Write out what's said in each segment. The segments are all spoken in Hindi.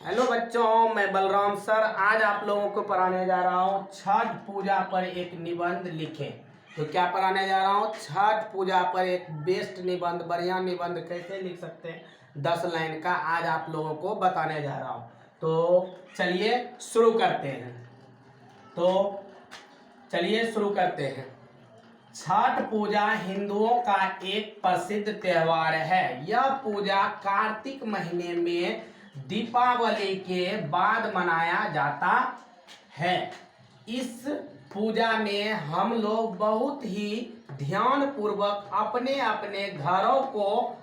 हेलो बच्चों, मैं बलराम सर आज आप लोगों को पढ़ाने जा रहा हूँ छठ पूजा पर एक निबंध लिखें। तो क्या पढ़ाने जा रहा हूँ? छठ पूजा पर एक बेस्ट निबंध, बढ़िया निबंध कैसे लिख सकते हैं 10 लाइन का आज आप लोगों को बताने जा रहा हूँ। तो चलिए शुरू करते हैं। छठ पूजा हिंदुओं का एक प्रसिद्ध त्योहार है। यह पूजा कार्तिक महीने में दीपावली के बाद मनाया जाता है। इस पूजा में हम लोग बहुत ही ध्यान पूर्वक अपने अपने घरों को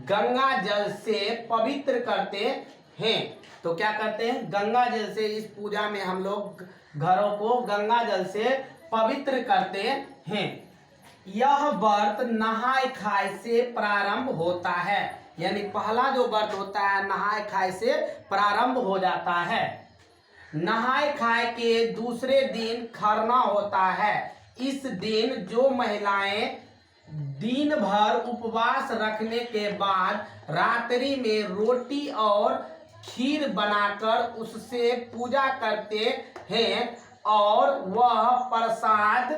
गंगा जल से पवित्र करते हैं। तो क्या करते हैं? गंगा जल से इस पूजा में हम लोग घरों को गंगा जल से पवित्र करते हैं। यह व्रत नहाय खाए से प्रारंभ होता है, यानी पहला जो व्रत होता है नहाय खाए से प्रारंभ हो जाता है। नहाय खाए के दूसरे दिन खरना होता है। इस दिन जो महिलाएं दिन भर उपवास रखने के बाद रात्रि में रोटी और खीर बनाकर उससे पूजा करते हैं और वह प्रसाद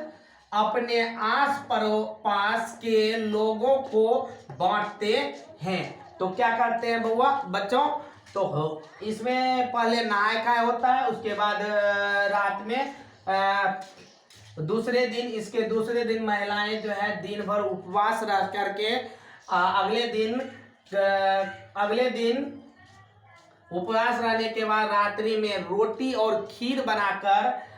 अपने आस पास के लोगों को बांटते हैं। तो क्या करते हैं बच्चों? तो इसमें पहले नहाय खाए होता है, उसके बाद रात में इसके दूसरे दिन महिलाएं जो है दिन भर उपवास रह करके अगले दिन उपवास रहने के बाद रात्रि में रोटी और खीर बनाकर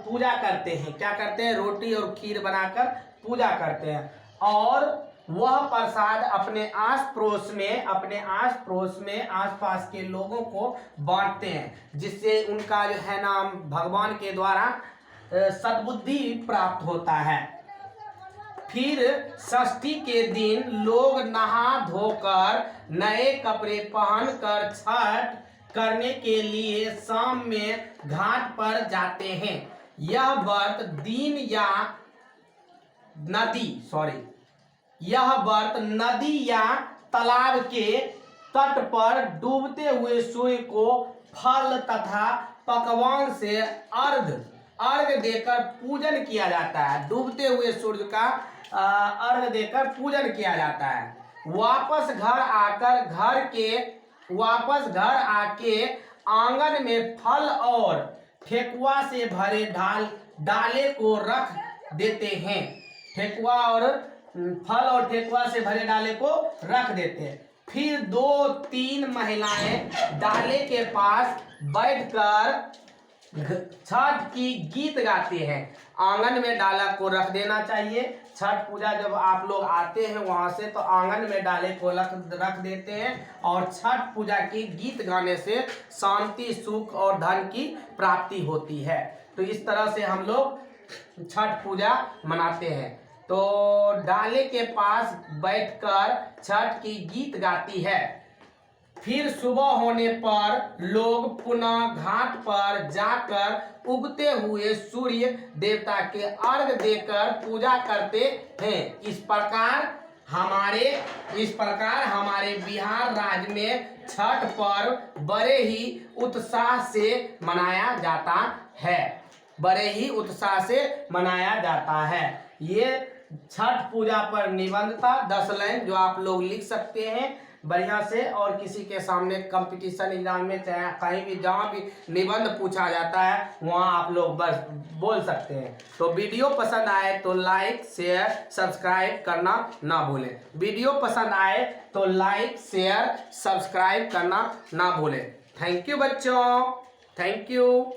पूजा करते हैं। क्या करते हैं? रोटी और खीर बनाकर पूजा करते हैं और वह प्रसाद अपने आस पड़ोस में आसपास के लोगों को बांटते हैं, जिससे उनका जो है नाम भगवान के द्वारा सद्बुद्धि प्राप्त होता है। फिर षष्ठी के दिन लोग नहा धोकर नए कपड़े पहनकर छठ करने के लिए शाम में घाट पर जाते हैं। यह व्रत नदी या तालाब के तट पर डूबते हुए सूर्य को फल तथा पकवान से अर्घ देकर पूजन किया जाता है। डूबते हुए सूर्य का अर्घ देकर पूजन किया जाता है। वापस घर आके आंगन में फल और ठेकुआ से भरे डाले को रख देते हैं। फल और ठेकुआ से भरे डाले को रख देते हैं। फिर 2-3 महिलाएं डाले के पास बैठकर छठ की गीत गाते हैं। आंगन में डाला को रख देना चाहिए। छठ पूजा जब आप लोग आते हैं वहां से तो आंगन में डाले को रख देते हैं और छठ पूजा की गीत गाने से शांति, सुख और धन की प्राप्ति होती है। तो इस तरह से हम लोग छठ पूजा मनाते हैं। तो डाले के पास बैठकर छठ की गीत गाती है। फिर सुबह होने पर लोग पुनः घाट पर जाकर उगते हुए सूर्य देवता के अर्घ देकर पूजा करते हैं। इस प्रकार हमारे बिहार राज्य में छठ पर्व बड़े ही उत्साह से मनाया जाता है। ये छठ पूजा पर निबंध था 10 लाइन जो आप लोग लिख सकते हैं बढ़िया से, और किसी के सामने कंपटीशन एग्जाम में चाहे कहीं भी जहाँ भी निबंध पूछा जाता है वहाँ आप लोग बस बोल सकते हैं। तो वीडियो पसंद आए तो लाइक शेयर सब्सक्राइब करना ना भूलें। थैंक यू बच्चों, थैंक यू।